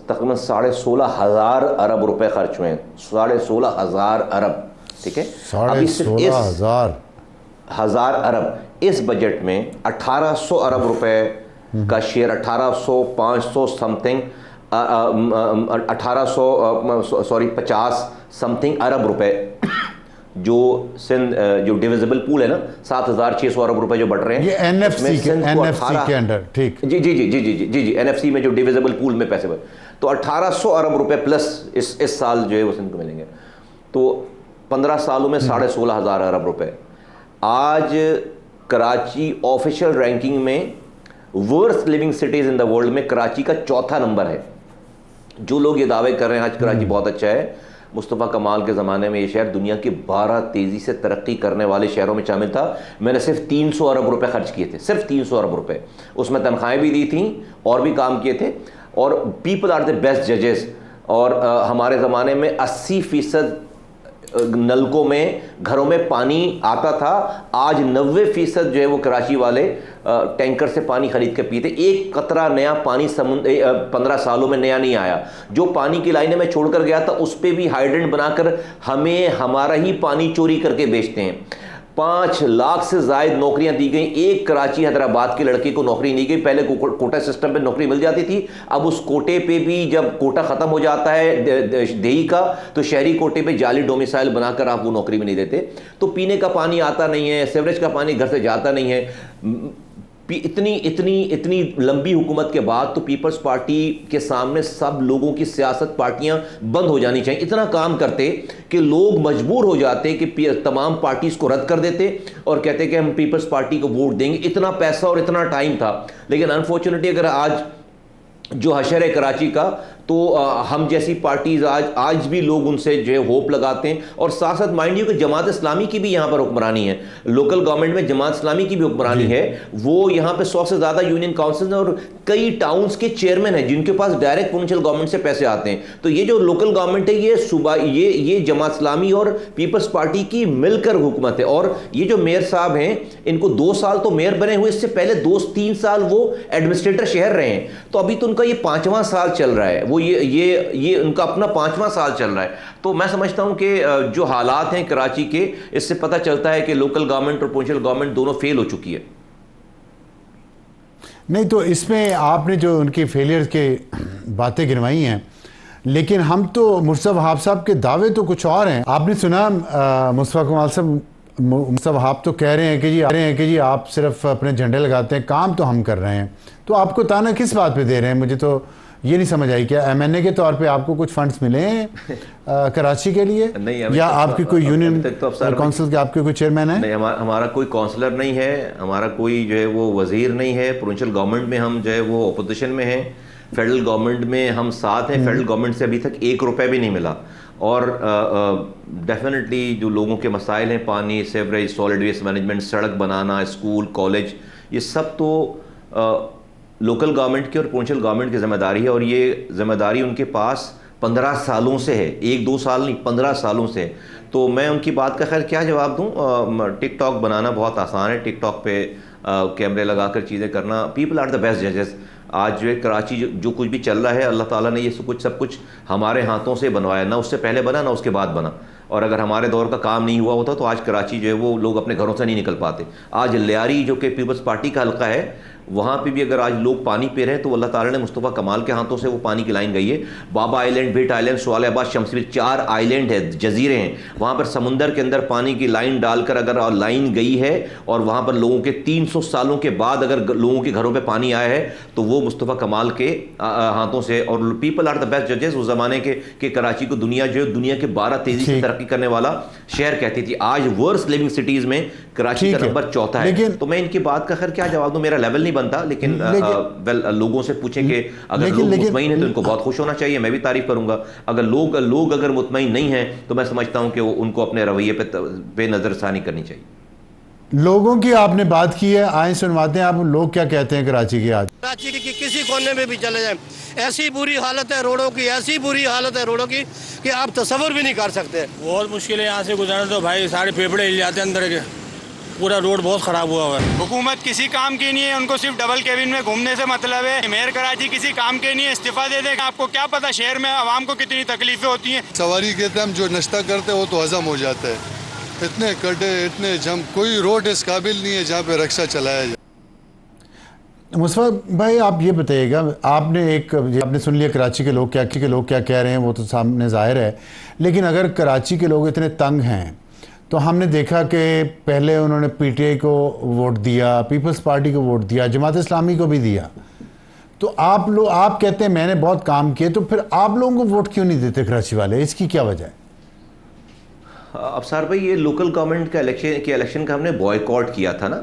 तकरीबन 16,500 अरब रुपए खर्च हुए हैं। 16,500 अरब, ठीक है। अभी सिर्फ 16,000 अरब इस बजट में 1,800 अरब रुपए का शेयर, 1,800 500 समथिंग 50 समथिंग अरब रुपए जो सिंध जो डिविजिबल पूल है ना, 7,600 अरब रुपए जो बढ़ रहे हैं, ये NFC के अंडर, ठीक। जी NFC में जो डिविजिबल पूल में पैसे बढ़े, तो 1,800 अरब रुपए प्लस इस साल जो है वो सिंध को मिलेंगे। तो 15 सालों में 16,500 अरब रुपए। आज कराची ऑफिशियल रैंकिंग में worst living cities in the world में कराची का 4था नंबर है। जो लोग ये दावे कर रहे हैं आज कराची बहुत अच्छा है, मुस्तफ़ा कमाल के ज़माने में ये शहर दुनिया के 12 तेज़ी से तरक्की करने वाले शहरों में शामिल था। मैंने सिर्फ 300 अरब रुपए खर्च किए थे, सिर्फ 300 अरब रुपए, उसमें तनख्वाहें भी दी थी और भी काम किए थे। और पीपल आर द बेस्ट जजेस। और हमारे ज़माने में 80% नलकों में घरों में पानी आता था। आज 90% जो है वो कराची वाले टैंकर से पानी खरीद के पीते। एक कतरा नया पानी 15 सालों में नया नहीं आया। जो पानी की लाइनें में छोड़कर गया था उस पर भी हाइड्रेंट बनाकर हमें हमारा ही पानी चोरी करके बेचते हैं। 5 लाख से ज्यादा नौकरियां दी गई। एक कराची हैदराबाद के लड़के को नौकरी नहीं गई। पहले कोटा सिस्टम पे नौकरी मिल जाती थी, अब उस कोटे पे भी जब कोटा खत्म हो जाता है देही का, तो शहरी कोटे पे जाली डोमिसाइल बनाकर आप वो नौकरी में नहीं देते। तो पीने का पानी आता नहीं है, सीवरेज का पानी घर से जाता नहीं है। इतनी इतनी इतनी लंबी हुकूमत के बाद तो पीपल्स पार्टी के सामने सब लोगों की सियासत पार्टियां बंद हो जानी चाहिए। इतना काम करते कि लोग मजबूर हो जाते कि तमाम पार्टीज को रद्द कर देते और कहते कि हम पीपल्स पार्टी को वोट देंगे। इतना पैसा और इतना टाइम था। लेकिन अनफॉर्चुनेटली अगर आज जो हशर है कराची का, तो हम जैसी पार्टीज आज भी लोग उनसे जो है होप लगाते हैं। और साथ साथ माइंड यू कि जमात इस्लामी की भी यहाँ पर हुक्मरानी है, लोकल गवर्नमेंट में जमात इस्लामी की भी हुक्मरानी है। वो यहाँ पे 100 से ज़्यादा यूनियन काउंसिल और कई टाउन्स के चेयरमैन हैं जिनके पास डायरेक्ट प्रोविंशियल गवर्नमेंट से पैसे आते हैं। तो ये जो लोकल गवर्नमेंट है ये जमात इस्लामी और पीपल्स पार्टी की मिलकर हुकूमत है। और ये जो मेयर साहब हैं, इनको 2 साल तो मेयर बने हुए, इससे पहले 2-3 साल वो एडमिनिस्ट्रेटर शहर रहे हैं। तो अभी तो उनका ये 5वां साल चल रहा है, वो ये उनका अपना 5वां साल चल रहा है। तो मैं समझता हूं कि जो हालात हैं कराची के, इससे पता चलता है कि लोकल गवर्नमेंट और प्रोविंशियल गवर्नमेंट दोनों फेल हो चुकी है। नहीं, तो इसमें आपने जो उनकी फेलियर के बातें गिनवाई हैं, लेकिन हम तो मुस्तफा वहाब साहब के दावे तो कुछ और हैं। आपने सुना मुस्तफा कमाल साहब, मुस्तफा वहाब तो कह रहे हैं कि जी आप सिर्फ अपने झंडे लगाते हैं, काम तो हम कर रहे हैं। तो आपको ताना किस बात पे दे रहे हैं? मुझे तो ये नहीं समझ आई। क्या एमएनए के तौर पे आपको कुछ फंड्स मिले हैं कराची के लिए? नहीं, या आपकी कोई यूनियन तो काउंसिल के आपके कोई चेयरमैन है? नहीं, हमारा कोई काउंसलर नहीं है, हमारा कोई जो है वो वजीर नहीं है। प्रोविंशियल गवर्नमेंट में हम जो है वो अपोजिशन में हैं, फेडरल गवर्नमेंट में हम साथ हैं। फेडरल गवर्नमेंट से अभी तक 1 रुपये भी नहीं मिला। और डेफिनेटली जो लोगों के मसाइल हैं, पानी, सेवरेज, सॉलिड वेस्ट मैनेजमेंट, सड़क बनाना, स्कूल, कॉलेज, ये सब तो लोकल गवर्नमेंट की और प्रोविंशियल गवर्नमेंट की जिम्मेदारी है। और ये जिम्मेदारी उनके पास 15 सालों से है, 1-2 साल नहीं, 15 सालों से। तो मैं उनकी बात का खैर क्या जवाब दूं? टिकटॉक बनाना बहुत आसान है, टिकटॉक पे कैमरे लगाकर चीज़ें करना। पीपल आर द बेस्ट जजेस। आज जो है कराची जो कुछ भी चल रहा है, अल्लाह ताला ने ये सब कुछ हमारे हाथों से बनवाया, ना उससे पहले बना ना उसके बाद बना। और अगर हमारे दौर का काम नहीं हुआ होता तो आज कराची जो है वो लोग अपने घरों से नहीं निकल पाते। आज लियारी जो कि पीपल्स पार्टी का हल्का है, वहाँ पे भी अगर आज लोग पानी पी रहे हैं तो अल्लाह ताला ने मुस्तफ़ा कमाल के हाथों से वो पानी की लाइन गई है। बाबा आइलैंड, भिट आइलैंड, सोआलियाबाद, शमसीर, 4 आइलैंड है, जजीरे हैं। वहाँ पर समुंदर के अंदर पानी की लाइन डालकर अगर लाइन गई है और वहाँ पर लोगों के 300 सालों के बाद अगर लोगों के घरों पर पानी आया है तो वो मुस्तफ़ा कमाल के हाथों से। और पीपल आर द बेस्ट जजेस। उस ज़माने के कराची को दुनिया जो है दुनिया के 12 तेज़ी से तरक्की करने वाला शहर कहती थी। आज वर्स्ट लिविंग सिटीज़ में कराची का नंबर 4था है। तो मैं इनकी बात का खैर क्या जवाब दूं? मेरा लेवल नहीं बनता। लेकिन लोगों से पूछें कि अगर लोग मुतमईन हैं तो इनको बहुत खुश होना चाहिए, मैं भी तारीफ करूंगा। अगर लोग अगर मुतमईन नहीं हैं तो मैं समझता हूं कि उनको अपने रवैये पे नजरसानी करनी चाहिए। लोगों की आपने बात की है, आए सुनवाते हैं आप लोग क्या कहते हैं कराची की। आज कराची की किसी कोने में भी चले जाएं, ऐसी बुरी हालत है रोडों की, ऐसी बुरी हालत है रोडों की कि आप तसव्वुर भी नहीं कर सकते। बहुत मुश्किल है यहाँ से गुजरना। तो भाई सारे फेफड़े हिल जाते हैं अंदर के, पूरा रोड बहुत खराब हुआ है। हुकूमत किसी काम की नहीं है, उनको सिर्फ डबल केबिन में घूमने से मतलब है। मेयर कराची किसी काम के नहीं है, इस्तीफा दे दे। आपको क्या पता शहर में आवाम को कितनी तकलीफें होती हैं। सवारी के टाइम जो नाश्ता करते हैं वो तो हजम हो जाता है। इतने गड्ढे, इतने जम, कोई रोड इस काबिल नहीं है जहाँ पे रिक्शा चलाया जाए। मुस्तफा भाई आप ये बताइएगा, आपने सुन लिया कराची के लोग क्या कह रहे हैं, वो तो सामने जाहिर है। लेकिन अगर कराची के लोग इतने तंग हैं तो हमने देखा कि पहले उन्होंने पीटीआई को वोट दिया, पीपल्स पार्टी को वोट दिया, जमात इस्लामी को भी दिया। तो आप कहते हैं मैंने बहुत काम किए, तो फिर आप लोगों को वोट क्यों नहीं देते कराची वाले? इसकी क्या वजह है? अफसार भाई, ये लोकल गवर्नमेंट का इलेक्शन का हमने बॉयकॉट किया था ना,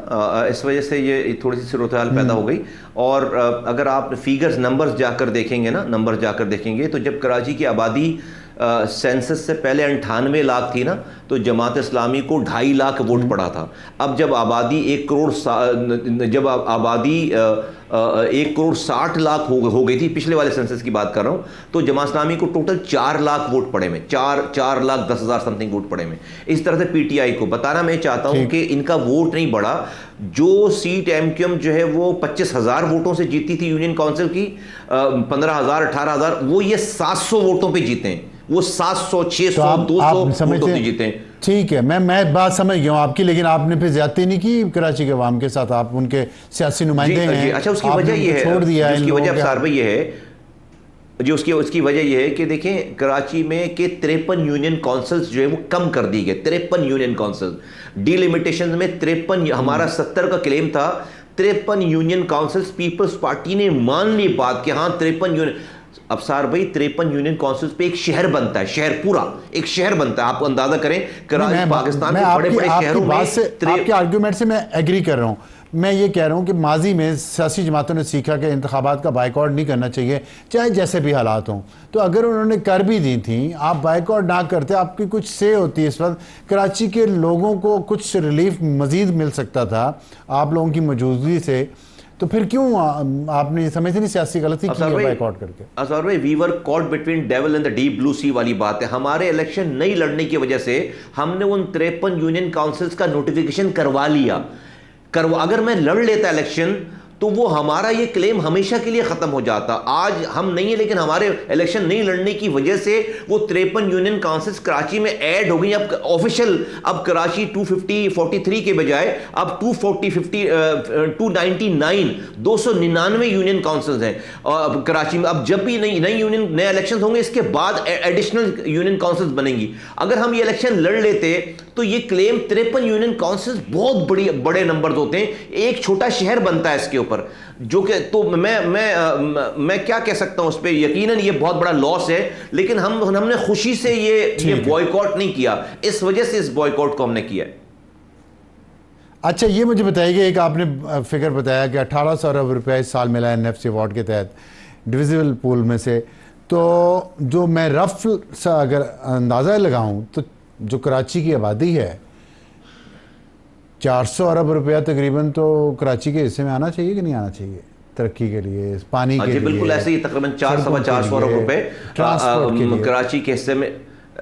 इस वजह से ये थोड़ी सी सूरत-ए-हाल पैदा हो गई। और अगर आप फिगर्स नंबर्स जाकर देखेंगे तो जब कराची की आबादी सेंसस से पहले 98 लाख थी ना, तो जमात इस्लामी को 2.5 लाख वोट पड़ा था। अब जब आबादी 1 करोड़ 60 लाख हो गई थी, पिछले वाले सेंसस की बात कर रहा हूँ, तो जमात इस्लामी को टोटल 4 लाख वोट पड़े में, 4 लाख 10 हज़ार समथिंग वोट पड़े में। इस तरह से पीटीआई को बताना मैं चाहता हूँ कि इनका वोट नहीं बढ़ा। जो सीट एमक्यूएम जो है वो 25,000 वोटों से जीती थी यूनियन काउंसिल की, 15,000 18,000, वो ये 700 वोटों पर जीते हैं। वो 700 600 200 वोटों से जीते हैं। ठीक है, मैं बात समझ गया हूँ आपकी, लेकिन आपने फिर ज्यादती नहीं की कराची के अवाम के साथ, आप उनके सियासी नुमाइंदे हैं। अच्छा, उसकी आपने वजह ये उनको है, छोड़ दिया है उसकी इन वजह लोगों अफसार का। भाई ये है जो उसकी वजह यह है कि देखें कराची में के 53 यूनियन काउंसिल्स जो है वो कम कर दी गए। 53 यूनियन काउंसिल डिलिमिटेशन में 53, हमारा 70 का क्लेम था, 53 यूनियन काउंसिल्स पीपल्स पार्टी ने मान ली बात कि हाँ 53 यूनियन। अफसार भाई 53 यूनियन काउंसिल्स पे एक शहर बनता है, शहर पूरा एक शहर बनता है। आप अंदाजा करें कराची पाकिस्तान के बड़े बड़े शहरों में आपके आर्ग्यूमेंट से मैं एग्री कर रहा हूँ। मैं ये कह रहा हूँ कि माजी में सियासी जमातों ने सीखा कि इंतखाबात का बाइकआउट नहीं करना चाहिए चाहे जैसे भी हालात हों। तो अगर उन्होंने कर भी दी थी, आप बाइकआउट ना करते, आपकी कुछ से होती है। इस वक्त कराची के लोगों को कुछ रिलीफ मजीद मिल सकता था आप लोगों की मौजूदगी से, तो फिर क्यों आपने समझते नहीं सियासी गलती की है बाइकआउट करके? अज़हर भाई, we were caught between devil and the deep blue sea वाली बात है। हमारे इलेक्शन नहीं लड़ने की वजह से हमने उन 53 यूनियन काउंसिल्स का नोटिफिकेशन करवा लिया। अगर मैं लड़ लेता इलेक्शन तो वो हमारा ये क्लेम हमेशा के लिए खत्म हो जाता। आज हम नहीं है, लेकिन हमारे इलेक्शन नहीं लड़ने की वजह से वो 53 यूनियन काउंसिल्स कराची में ऐड हो गई। अब ऑफिशियल, अब कराची 243 के बजाय अब 299 यूनियन काउंसिल्स हैं कराची में। अब जब भी नए इलेक्शन होंगे इसके बाद एडिशनल यूनियन काउंसिल्स बनेंगी। अगर हम ये इलेक्शन लड़ लेते तो ये क्लेम 53 यूनियन काउंसिल्स बहुत बड़े नंबर्स होते हैं, एक छोटा शहर बनता है इसके ऊपर, जो कि तो मैं क्या कह सकता हूं उस पर। यकीनन ये बहुत बड़ा लॉस है, लेकिन हमने खुशी से ये बॉयकॉट नहीं किया, इस वजह से इस बॉयकॉट को हमने किया। अच्छा, ये मुझे बताइए, एक आपने फिगर बताया कि 1800 अरब रुपया इस साल मिला है NFC अवार्ड के तहत डिविजिबल पूल में से। तो जो मैं रफ सा अगर अंदाज़ा लगाऊं तो जो कराची की आबादी है 400 अरब रुपया तकरीबन तो कराची के हिस्से में आना चाहिए कि नहीं आना चाहिए तरक्की के लिए, पानी के लिए? बिल्कुल ऐसे ही तकरीबन 400 अरब रुपए कराची के हिस्से में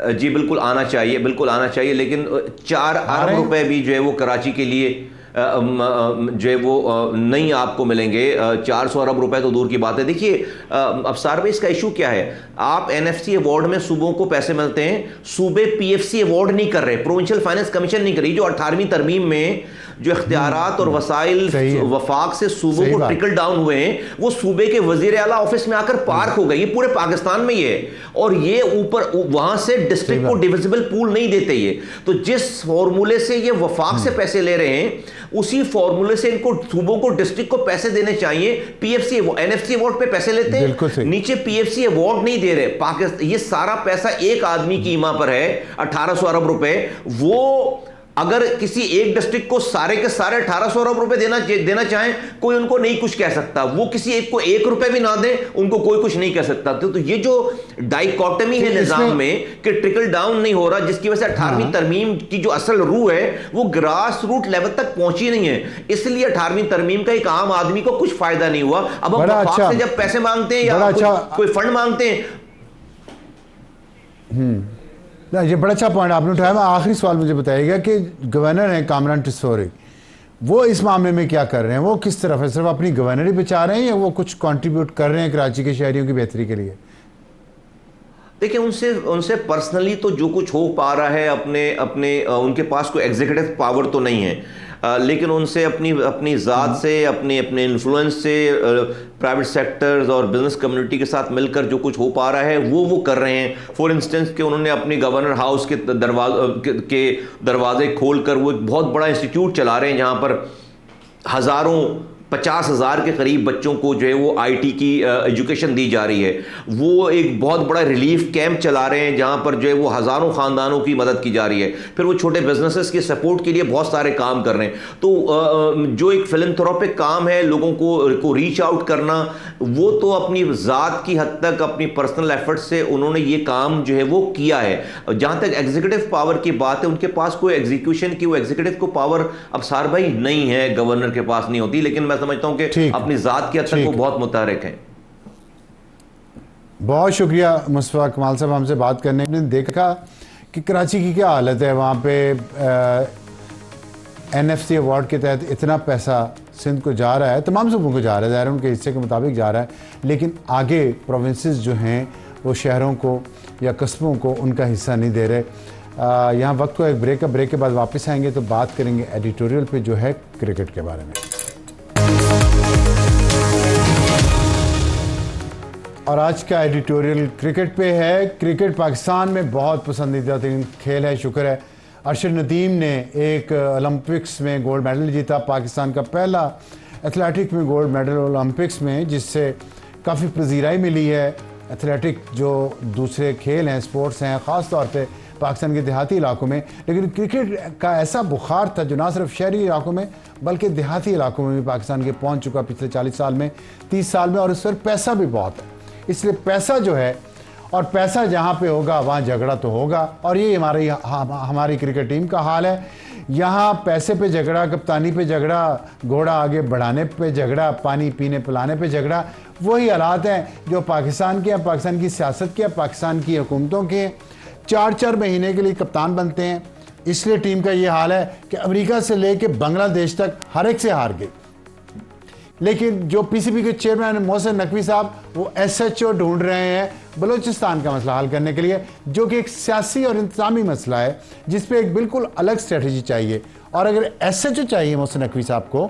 जी बिल्कुल आना चाहिए, बिल्कुल आना चाहिए। लेकिन 4 अरब रुपए भी जो है वो कराची के लिए जो है वो नहीं आपको मिलेंगे। 400 अरब रुपए तो दूर की बात है। देखिए अफसार भाई, इसका इशू क्या है, आप NFC अवार्ड में सूबों को पैसे मिलते हैं, सूबे PFC अवार्ड नहीं कर रहे, प्रोविंशियल फाइनेंस कमीशन नहीं कर रही। जो 18वीं तरमीम में जो इख्तियारात और वसाइल वफाक से सूबों को ट्रिकल डाउन हुए हैं, वो सूबे के वजीर आला ऑफिस में आकर पार्क हो गए। ये पूरे पाकिस्तान में ये है, और ये ऊपर वहां से डिस्ट्रिक्ट को डिविजिबल पूल नहीं देते। ये तो जिस फॉर्मूले से ये वफाक से पैसे ले रहे हैं, उसी फॉर्मूले से इनको सूबों को डिस्ट्रिक्ट को पैसे देने चाहिए। PFC NFC अवार्ड पे पैसे लेते हैं, नीचे PFC अवार्ड नहीं दे रहे। पाकिस्तान ये सारा पैसा एक आदमी की ईमा पर है, 1800 अरब रुपए। वो अगर किसी एक डिस्ट्रिक्ट को सारे के सारे 1800 अरब रुपए देना चाहें, कोई उनको नहीं कुछ कह सकता। वो किसी एक को 1 रुपए भी ना दे, उनको कोई कुछ नहीं कह सकता। तो ये जो डाइकोटमी है निजाम में कि ट्रिकल डाउन नहीं हो रहा, जिसकी वजह से 18वीं तरमीम की जो असल रूह है वो ग्रास रूट लेवल तक पहुंची नहीं है। इसलिए 18वीं तरमीम का एक आम आदमी को कुछ फायदा नहीं हुआ। अब हम वफाक से जब पैसे मांगते हैं या कोई फंड मांगते हैं। ये बड़ा अच्छा पॉइंट आपने उठाया। मैं आखिरी सवाल मुझे बताइएगा कि गवर्नर हैं कामरान टिसौरी, वो इस मामले में क्या कर रहे हैं? वो किस तरफ है? सिर्फ अपनी गवर्नरी पे चाह रहे हैं या वो कुछ कंट्रीब्यूट कर रहे हैं कराची के शहरियों की बेहतरी के लिए? देखिए, उनसे पर्सनली तो जो कुछ हो पा रहा है, अपने उनके पास कोई एग्जीक्यूटिव पावर तो नहीं है, लेकिन उनसे अपनी ज़ात से, अपने इन्फ्लुएंस से प्राइवेट सेक्टर्स और बिजनेस कम्युनिटी के साथ मिलकर जो कुछ हो पा रहा है वो कर रहे हैं। फॉर इंस्टेंस कि उन्होंने अपनी गवर्नर हाउस के दरवाजे खोलकर वो एक बहुत बड़ा इंस्टीट्यूट चला रहे हैं जहाँ पर 50,000 के करीब बच्चों को जो है वो IT की एजुकेशन दी जा रही है। वो एक बहुत बड़ा रिलीफ कैंप चला रहे हैं जहां पर जो है वो हज़ारों ख़ानदानों की मदद की जा रही है। फिर वो छोटे बिजनेसेस के सपोर्ट के लिए बहुत सारे काम कर रहे हैं। तो जो एक फिलैंथ्रोपिक काम है, लोगों को रीच आउट करना, वो तो अपनी ज़ात की हद तक अपनी पर्सनल एफर्ट से उन्होंने ये काम जो है वो किया है। जहाँ तक एग्जीक्यूटिव पावर की बात है, उनके पास कोई एग्जीक्यूशन की, वो एग्जीक्यूटिव को पावर अफसार भाई नहीं है, गवर्नर के पास नहीं होती। लेकिन मैं समझता हूं कि अपनी जात की हद तक वो बहुत मुतारिक हैं। बहुत शुक्रिया मुस्तफा कमाल साहब हमसे बात करने। आपने देखा कि कराची की क्या हालत है, वहाँ पे NFC अवार्ड के तहत इतना पैसा सिंध को जा रहा है, तमाम सूबों को जा रहा है, ज़ाहिर उनके हिस्से के मुताबिक जा रहा है, लेकिन आगे प्रोविंसेस जो हैं वो शहरों को या कस्बों को उनका हिस्सा नहीं दे रहे। यहाँ वक्त को एक ब्रेक के बाद वापस आएंगे तो बात करेंगे एडिटोरियल पे जो है क्रिकेट के बारे में। और आज का एडिटोरियल क्रिकेट पे है। क्रिकेट पाकिस्तान में बहुत पसंदीदा खेल है, शुक्र है अरशद नदीम ने एक ओलंपिक्स में गोल्ड मेडल जीता, पाकिस्तान का पहला एथलेटिक में गोल्ड मेडल ओलंपिक्स में, जिससे काफ़ी पजीराई मिली है। एथलेटिक जो दूसरे खेल हैं, स्पोर्ट्स हैं, ख़ास तौर पे पाकिस्तान के देहाती इलाकों में, लेकिन क्रिकेट का ऐसा बुखार था जो ना सिर्फ शहरी इलाकों में बल्कि देहाती इलाकों में भी पाकिस्तान के पहुंच चुका पिछले 40 साल में, 30 साल में। और इस पर पैसा भी बहुत है, इसलिए पैसा जो है, और पैसा जहाँ पे होगा वहाँ झगड़ा तो होगा। और ये हमारी क्रिकेट टीम का हाल है। यहाँ पैसे पे झगड़ा, कप्तानी पे झगड़ा, घोड़ा आगे बढ़ाने पे झगड़ा, पानी पीने पिलाने पे झगड़ा, वही हालात हैं जो पाकिस्तान के हैं, पाकिस्तान की सियासत के हैं, पाकिस्तान की हुकूमतों के हैं। 4-4 महीने के लिए कप्तान बनते हैं, इसलिए टीम का ये हाल है कि अमेरिका से लेके बांग्लादेश तक हर एक से हार गई। लेकिन जो पीसीबी के चेयरमैन मोहसिन नकवी साहब, वो एसएचओ ढूंढ रहे हैं बलूचिस्तान का मसला हल करने के लिए, जो कि एक सियासी और इंतजामी मसला है जिस पे एक बिल्कुल अलग स्ट्रेटजी चाहिए। और अगर एसएचओ चाहिए मोहसिन नकवी साहब को,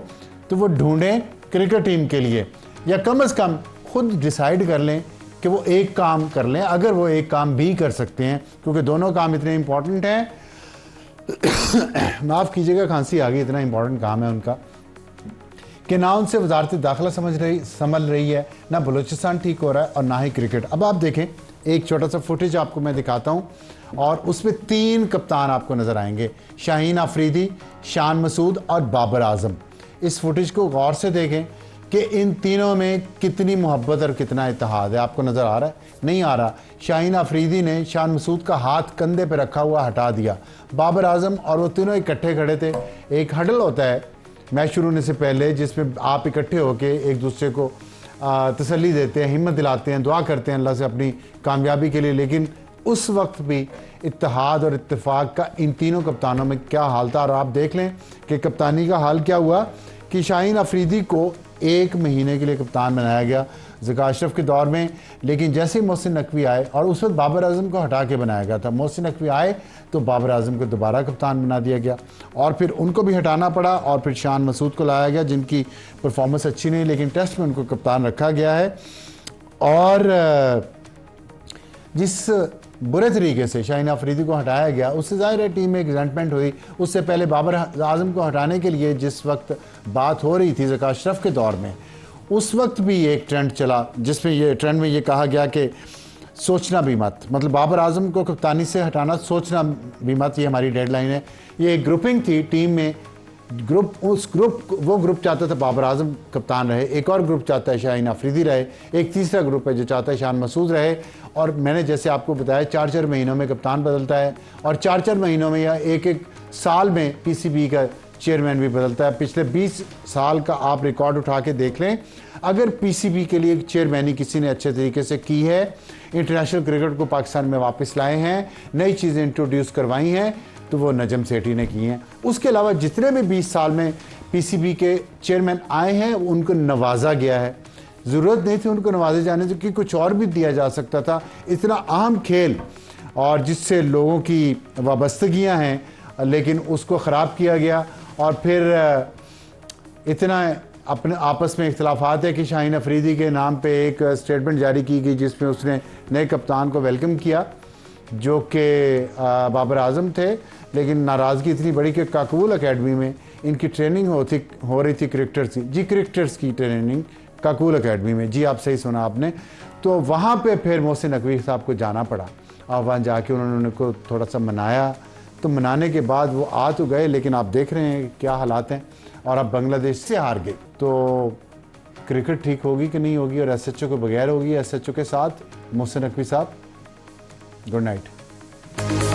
तो वो ढूंढें क्रिकेट टीम के लिए, या कम से कम खुद डिसाइड कर लें कि वो एक काम कर लें, अगर वो एक काम भी कर सकते हैं, क्योंकि दोनों काम इतने इंपॉर्टेंट हैं। माफ़ कीजिएगा, खांसी आ गई, इतना इंपॉर्टेंट काम है उनका कि ना उनसे वजारत दाखिला संभल रही है, ना बलूचिस्तान ठीक हो रहा है, और ना ही क्रिकेट। अब आप देखें, एक छोटा सा फुटेज आपको मैं दिखाता हूं, और उसमें 3 कप्तान आपको नज़र आएंगे, शाहीन अफरीदी, शान मसूद और बाबर आजम। इस फुटेज को गौर से देखें कि इन तीनों में कितनी मोहब्बत और कितना इत्तेहाद है। आपको नज़र आ रहा है? नहीं आ रहा। शाहीन अफरीदी ने शान मसूद का हाथ कंधे पे रखा हुआ हटा दिया। बाबर आजम और वो तीनों इकट्ठे खड़े थे। एक हडल होता है मैच शुरू होने से पहले, जिसमें आप इकट्ठे होकर एक दूसरे को तसल्ली देते हैं, हिम्मत दिलाते हैं, दुआ करते हैं अल्लाह से अपनी कामयाबी के लिए। लेकिन उस वक्त भी इत्तेहाद और इत्तेफाक का इन तीनों कप्तानों में क्या हाल था। और आप देख लें कि कप्तानी का हाल क्या हुआ कि शाहीन अफरीदी को 1 महीने के लिए कप्तान बनाया गया ज़का अशरफ के दौर में, लेकिन जैसे ही मोहसिन नकवी आए, और उस वक्त बाबर आजम को हटा के बनाया गया था, मोहसिन नकवी आए तो बाबर आजम को दोबारा कप्तान बना दिया गया, और फिर उनको भी हटाना पड़ा, और फिर शान मसूद को लाया गया जिनकी परफॉर्मेंस अच्छी नहीं, लेकिन टेस्ट में उनको कप्तान रखा गया है। और जिस बुरे तरीके से शाहीन अफरीदी को हटाया गया, उससे ज़ाहिर है टीम में एक रिजेंटमेंट हुई। उससे पहले बाबर आजम को हटाने के लिए जिस वक्त बात हो रही थी ज़का अशरफ के दौर में, उस वक्त भी एक ट्रेंड चला जिसमें ये ट्रेंड में ये कहा गया कि सोचना भी मत, मतलब बाबर आजम को कप्तानी से हटाना, सोचना भी मत, ये हमारी डेडलाइन है। ये एक ग्रुपिंग थी टीम में, वो ग्रुप चाहता था बाबर आजम कप्तान रहे, एक और ग्रुप चाहता है शाहीन अफरीदी रहे, एक तीसरा ग्रुप है जो चाहता है शान मसूद रहे। और मैंने जैसे आपको बताया 4-4 महीनों में कप्तान बदलता है, और 4-4 महीनों में या एक साल में पीसीबी का चेयरमैन भी बदलता है। पिछले 20 साल का आप रिकॉर्ड उठा के देख लें, अगर पीसीबी के लिए चेयरमैनी किसी ने अच्छे तरीके से की है, इंटरनेशनल क्रिकेट को पाकिस्तान में वापस लाए हैं, नई चीज़ें इंट्रोड्यूस करवाई हैं, तो वो नजम सेठी ने की हैं। उसके अलावा जितने भी 20 साल में पीसीबी के चेयरमैन आए हैं उनको नवाजा गया है। ज़रूरत नहीं थी उनको नवाजे जाने से, कि कुछ और भी दिया जा सकता था। इतना अहम खेल और जिससे लोगों की वाबस्तगियाँ हैं, लेकिन उसको ख़राब किया गया। और फिर इतना अपने आपस में इख्तलाफात है कि शाहीन अफरीदी के नाम पे एक स्टेटमेंट जारी की गई जिसमें उसने नए कप्तान को वेलकम किया जो कि बाबर आजम थे, लेकिन नाराज़गी इतनी बड़ी कि काकबूल अकेडमी में इनकी ट्रेनिंग हो रही थी क्रिकेटर्स की, जी क्रिकेटर्स की ट्रेनिंग काकबूल अकेडमी में, जी आप सही सुना आपने। तो वहाँ पे फिर मोहसिन नकवी साहब को जाना पड़ा, और वहाँ जाके उन्होंने उनको थोड़ा सा मनाया। तो मनाने के बाद वो आ तो गए, लेकिन आप देख रहे हैं क्या हालात हैं, और अब बांग्लादेश से हार गए। तो क्रिकेट ठीक होगी कि नहीं होगी, और एसएचओ के बगैर होगी, एसएचओ के साथ मोहसिन नकवी साहब। Good night.